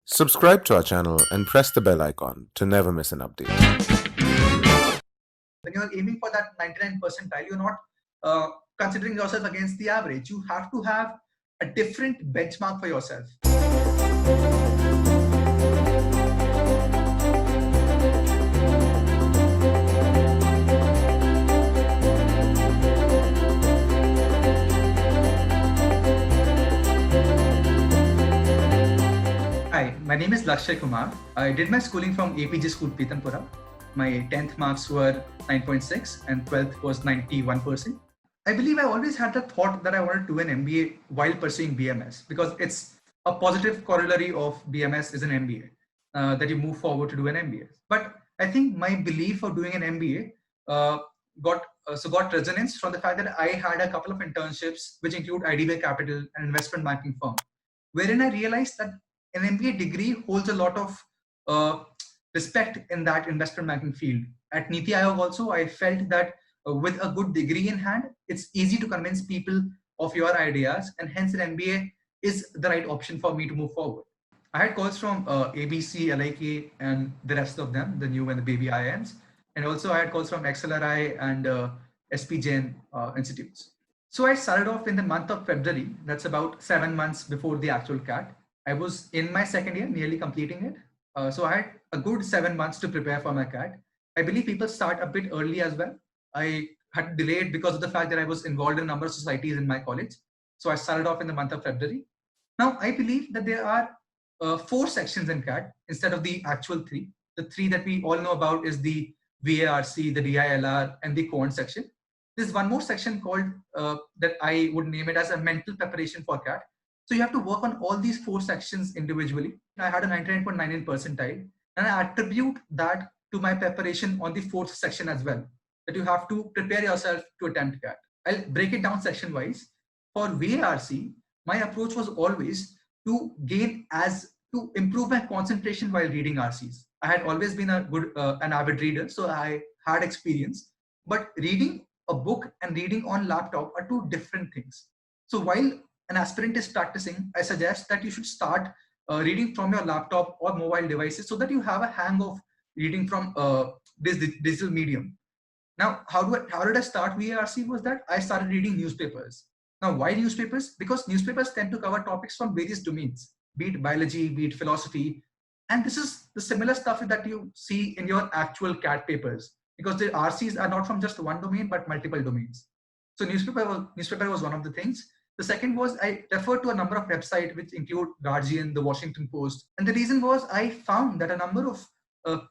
Subscribe to our channel and press the bell icon to never miss an update. When you're aiming for that 99 percentile, you're not considering yourself against the average. You have to have a different benchmark for yourself. Hi, my name is Lakshay Kumar. I did my schooling from APG School, Pitampura. My 10th marks were 9.6 and 12th was 91%. I believe I always had the thought that I wanted to do an MBA while pursuing BMS because it's a positive corollary of BMS is an MBA, that you move forward to do an MBA. But I think my belief of doing an MBA got resonance from the fact that I had a couple of internships, which include IDBI Capital, an investment banking firm, wherein I realized that an MBA degree holds a lot of respect in that investment banking field. At Niti Aayog also, I felt that with a good degree in hand, it's easy to convince people of your ideas, and hence an MBA is the right option for me to move forward. I had calls from ABC, LIK, and the rest of them, the new and the baby IIMs, and also I had calls from XLRI and SP Jain institutes. So I started off in the month of February. That's about 7 months before the actual CAT. I was in my second year, nearly completing it. So I had a good 7 months to prepare for my CAT. I believe people start a bit early as well. I had delayed because of the fact that I was involved in a number of societies in my college. So I started off in the month of February. Now, I believe that there are 4 sections in CAT instead of the actual 3. The 3 that we all know about is the VARC, the DILR, and the quant section. There's one more section called, that I would name it as a mental preparation for CAT. So you have to work on all these 4 sections individually. I had a 99.99 percentile, and I attribute that to my preparation on the 4th section as well, that you have to prepare yourself to attempt CAT. I'll break it down section wise. For VARC, my approach was always to improve my concentration while reading RCs. I had always been an avid reader, so I had experience, but reading a book and reading on laptop are 2 different things. So while an aspirant is practicing, I suggest that you should start reading from your laptop or mobile devices so that you have a hang of reading from this digital medium. Now, how did I start VARC was that I started reading newspapers. Now, why newspapers? Because newspapers tend to cover topics from various domains, be it biology, be it philosophy. And this is the similar stuff that you see in your actual CAT papers, because the RCs are not from just one domain, but multiple domains. So newspaper was one of the things. The second was I referred to a number of websites which include Guardian, the Washington Post. And the reason was I found that a number of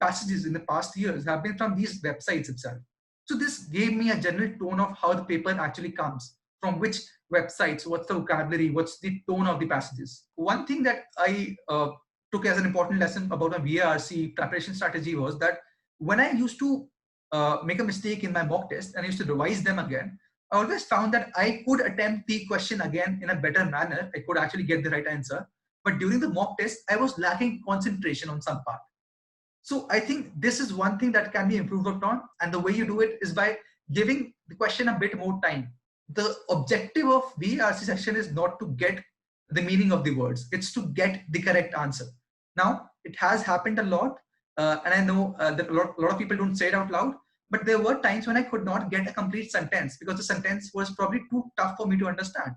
passages in the past years have been from these websites itself. So this gave me a general tone of how the paper actually comes, from which websites, what's the vocabulary, what's the tone of the passages. One thing that I took as an important lesson about a VARC preparation strategy was that when I used to make a mistake in my mock test and I used to revise them again, I always found that I could attempt the question again in a better manner. I could actually get the right answer. But during the mock test, I was lacking concentration on some part. So I think this is one thing that can be improved upon. And the way you do it is by giving the question a bit more time. The objective of VARC section is not to get the meaning of the words. It's to get the correct answer. Now, it has happened a lot. And I know that a lot of people don't say it out loud. But there were times when I could not get a complete sentence because the sentence was probably too tough for me to understand.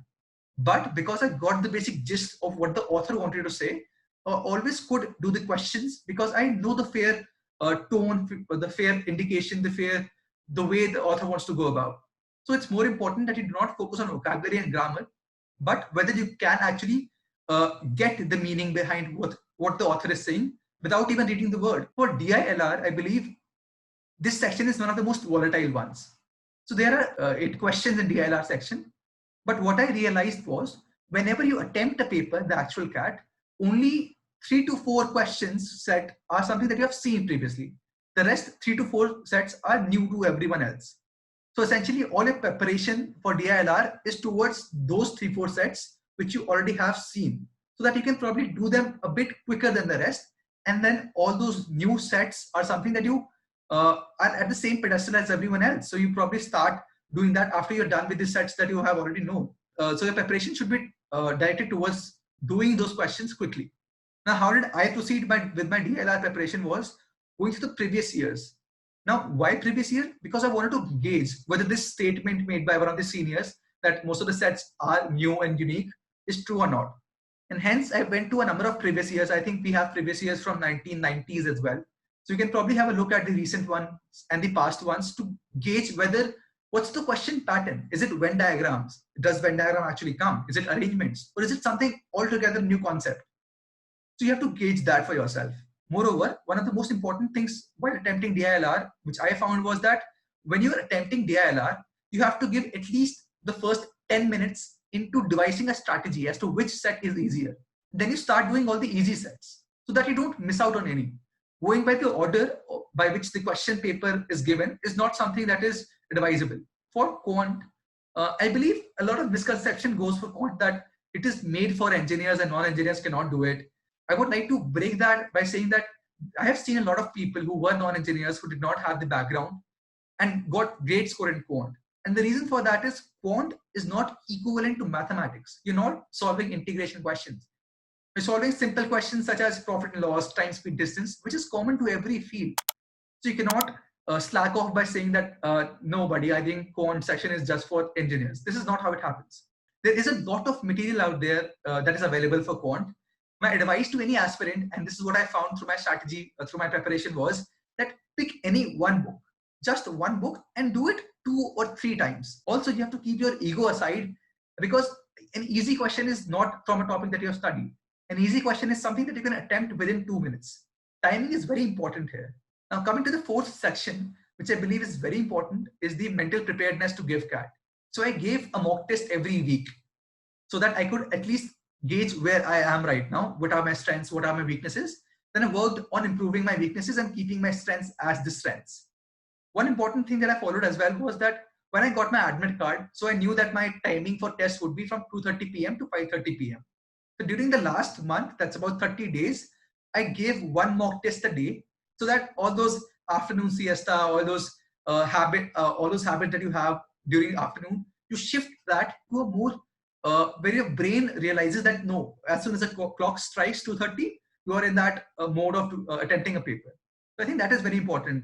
But because I got the basic gist of what the author wanted to say, always could do the questions because I know the fair tone, the fair indication, the way the author wants to go about. So it's more important that you do not focus on vocabulary and grammar, but whether you can actually get the meaning behind what the author is saying without even reading the word. For DILR, I believe this section is one of the most volatile ones. So there are 8 questions in DILR section. But what I realized was whenever you attempt a paper, the actual CAT, only 3 to 4 questions set are something that you have seen previously. The rest 3 to 4 sets are new to everyone else. So essentially all your preparation for DILR is towards those 3-4 sets which you already have seen, so that you can probably do them a bit quicker than the rest. And then all those new sets are something that you are at the same pedestal as everyone else. So you probably start doing that after you're done with the sets that you have already known. So your preparation should be directed towards doing those questions quickly. Now, how did I proceed with my DLR preparation was going through the previous years. Now, why previous year? Because I wanted to gauge whether this statement made by one of the seniors that most of the sets are new and unique is true or not. And hence, I went to a number of previous years. I think we have previous years from 1990s as well. So you can probably have a look at the recent ones and the past ones to gauge whether what's the question pattern. Is it Venn diagrams? Does Venn diagram actually come? Is it arrangements? Or is it something altogether new concept? So you have to gauge that for yourself. Moreover, one of the most important things while attempting DILR, which I found was that when you're attempting DILR, you have to give at least the first 10 minutes into devising a strategy as to which set is easier. Then you start doing all the easy sets so that you don't miss out on any. Going by the order by which the question paper is given is not something that is advisable. For quant, I believe a lot of misconception goes for quant that it is made for engineers and non-engineers cannot do it. I would like to break that by saying that I have seen a lot of people who were non-engineers who did not have the background and got great score in quant. And the reason for that is quant is not equivalent to mathematics. You're not solving integration questions. You're solving simple questions such as profit and loss, time, speed, distance, which is common to every field. So you cannot slack off by saying that, no, buddy, I think quant section is just for engineers. This is not how it happens. There is a lot of material out there that is available for quant. My advice to any aspirant, and this is what I found through my strategy, through my preparation, was that pick any one book, just one book, and do it 2 or 3 times. Also, you have to keep your ego aside because an easy question is not from a topic that you have studied. An easy question is something that you can attempt within 2 minutes. Timing is very important here. Now, coming to the fourth section, which I believe is very important, is the mental preparedness to give CAT. So I gave a mock test every week so that I could at least gauge where I am right now, what are my strengths, what are my weaknesses. Then I worked on improving my weaknesses and keeping my strengths as the strengths. One important thing that I followed as well was that when I got my admit card, so I knew that my timing for tests would be from 2:30 p.m. to 5:30 p.m. So during the last month, that's about 30 days, I gave one mock test a day so that all those afternoon siesta, all those habits that you have during afternoon, you shift that to a more where your brain realizes that no, as soon as the clock strikes 2:30, you are in that mode of attempting a paper. So I think that is very important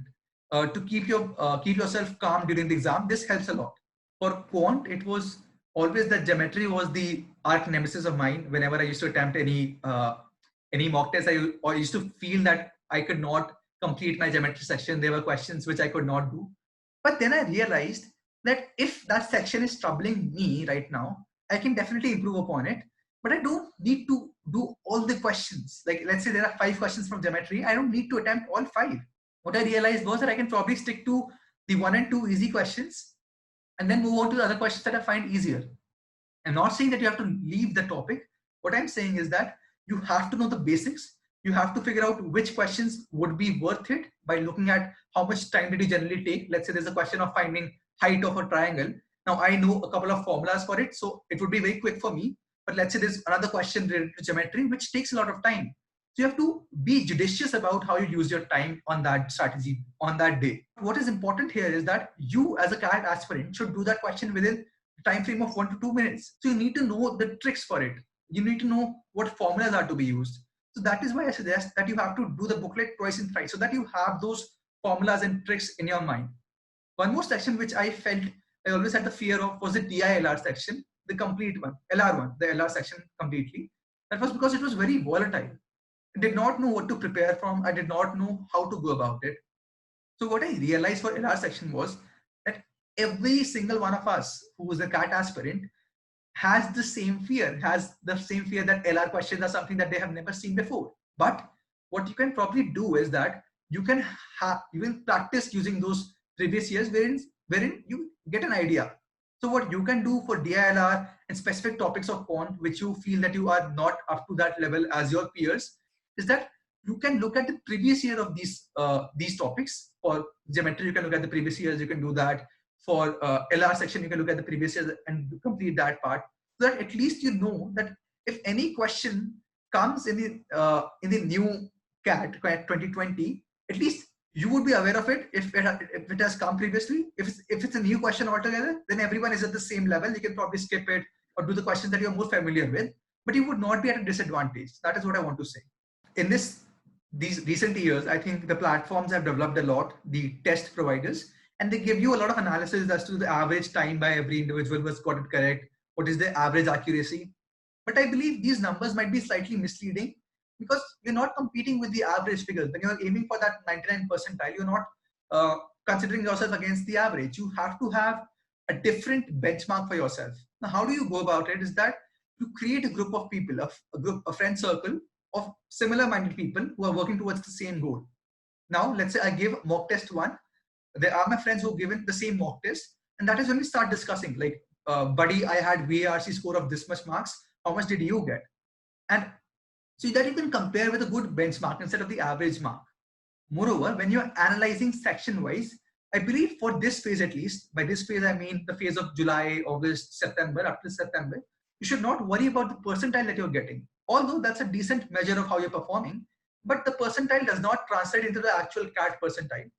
to keep yourself calm during the exam. This helps a lot. For quant, it was always that geometry was the arch nemesis of mine. Whenever I used to attempt any mock test, I used to feel that I could not complete my geometry section. There were questions which I could not do. But then I realized that if that section is troubling me right now, I can definitely improve upon it, but I don't need to do all the questions. Like, let's say there are 5 questions from geometry. I don't need to attempt all 5. What I realized was that I can probably stick to the 1 and 2 easy questions and then move on to the other questions that I find easier. I'm not saying that you have to leave the topic. What I'm saying is that you have to know the basics. You have to figure out which questions would be worth it by looking at how much time did you generally take. Let's say there's a question of finding height of a triangle. Now I know a couple of formulas for it, so it would be very quick for me. But let's say there's another question related to geometry, which takes a lot of time. So you have to be judicious about how you use your time on that strategy on that day. What is important here is that you as a CAT aspirant should do that question within the time frame of 1 to 2 minutes. So you need to know the tricks for it. You need to know what formulas are to be used. So that is why I suggest that you have to do the booklet twice and thrice so that you have those formulas and tricks in your mind. One more section which I felt I always had the fear of was the DILR section, the complete one, LR one, the LR section completely. That was because it was very volatile. I did not know what to prepare from. I did not know how to go about it. So what I realized for LR section was that every single one of us who is a CAT aspirant has the same fear, that LR questions are something that they have never seen before. But what you can probably do is that you can practice using those previous years wherein you get an idea. So what you can do for DILR and specific topics of quant, which you feel that you are not up to that level as your peers, is that you can look at the previous year of these topics. For geometry, you can look at the previous years. You can do that. For LR section, you can look at the previous years and complete that part, so that at least you know that if any question comes in the new CAT 2020, at least you would be aware of it if it has come previously. If it's a new question altogether, then everyone is at the same level. You can probably skip it or do the questions that you're more familiar with, but you would not be at a disadvantage. That is what I want to say. in these recent years, I think the platforms have developed a lot, the test providers, and they give you a lot of analysis as to the average time by every individual who has got it correct, what is the average accuracy. But I believe these numbers might be slightly misleading because you're not competing with the average figures. When you're aiming for that 99 percentile, you're not considering yourself against the average. You have to have a different benchmark for yourself. Now, how do you go about it? Is that you create a group of people, a friend circle of similar minded people who are working towards the same goal. Now, let's say I give mock test 1. There are my friends who have given the same mock test, and that is when we start discussing, like, buddy, I had VARC score of this much marks. How much did you get? And so that you can compare with a good benchmark instead of the average mark. Moreover, when you're analyzing section wise, I believe for this phase at least, by this phase I mean the phase of July, August, September, up to September, you should not worry about the percentile that you're getting. Although that's a decent measure of how you're performing, but the percentile does not translate into the actual CAT percentile.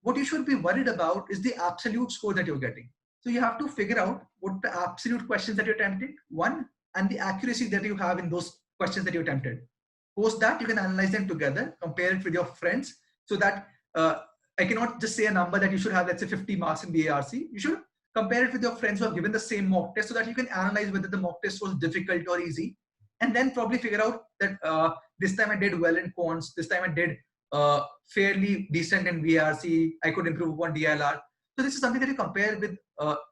What you should be worried about is the absolute score that you're getting. So you have to figure out what the absolute questions that you attempted, one, and the accuracy that you have in those questions that you attempted. Post that, you can analyze them together, compare it with your friends, so that I cannot just say a number that you should have, let's say 50 marks in the ARC. You should compare it with your friends who have given the same mock test so that you can analyze whether the mock test was difficult or easy. And then probably figure out that this time I did well in quants, this time I did fairly decent in VRC, I could improve upon DLR. So this is something that you compare with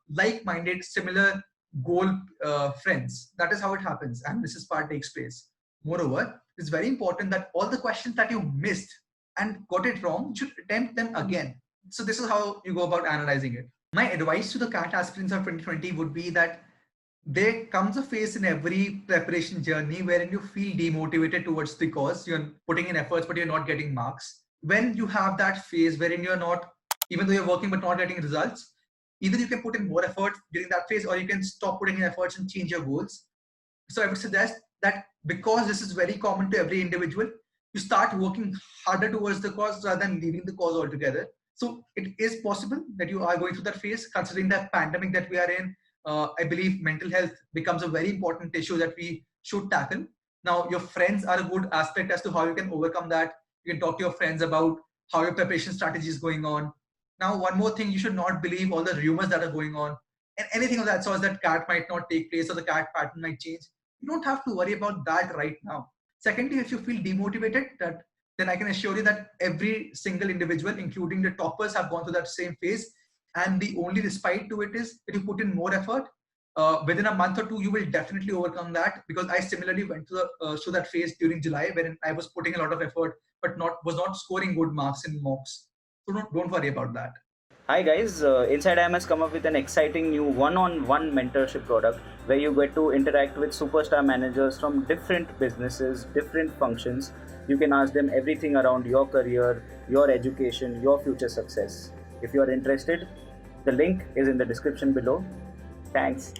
like-minded, similar goal friends. That is how it happens, and this is part takes place. Moreover, it's very important that all the questions that you missed and got it wrong, you should attempt them again. So this is how you go about analyzing it. My advice to the CAT aspirants of 2020 would be that there comes a phase in every preparation journey wherein you feel demotivated towards the cause. You're putting in efforts, but you're not getting marks. When you have that phase wherein you're not, even though you're working but not getting results, either you can put in more effort during that phase, or you can stop putting in efforts and change your goals. So I would suggest that because this is very common to every individual, you start working harder towards the cause rather than leaving the cause altogether. So it is possible that you are going through that phase, considering the pandemic that we are in. I believe mental health becomes a very important issue that we should tackle. Now, your friends are a good aspect as to how you can overcome that. You can talk to your friends about how your preparation strategy is going on. Now, one more thing, you should not believe all the rumors that are going on and anything of that sort, that CAT might not take place or the CAT pattern might change. You don't have to worry about that right now. Secondly, if you feel demotivated, then I can assure you that every single individual, including the toppers, have gone through that same phase. And the only respite to it is that you put in more effort. Within a month or two, you will definitely overcome that, because I similarly went through that phase during July, wherein I was putting a lot of effort, but was not scoring good marks in mocks. So don't worry about that. Hi guys, Inside IM has come up with an exciting new one-on-one mentorship product where you get to interact with superstar managers from different businesses, different functions. You can ask them everything around your career, your education, your future success. If you are interested, the link is in the description below. Thanks.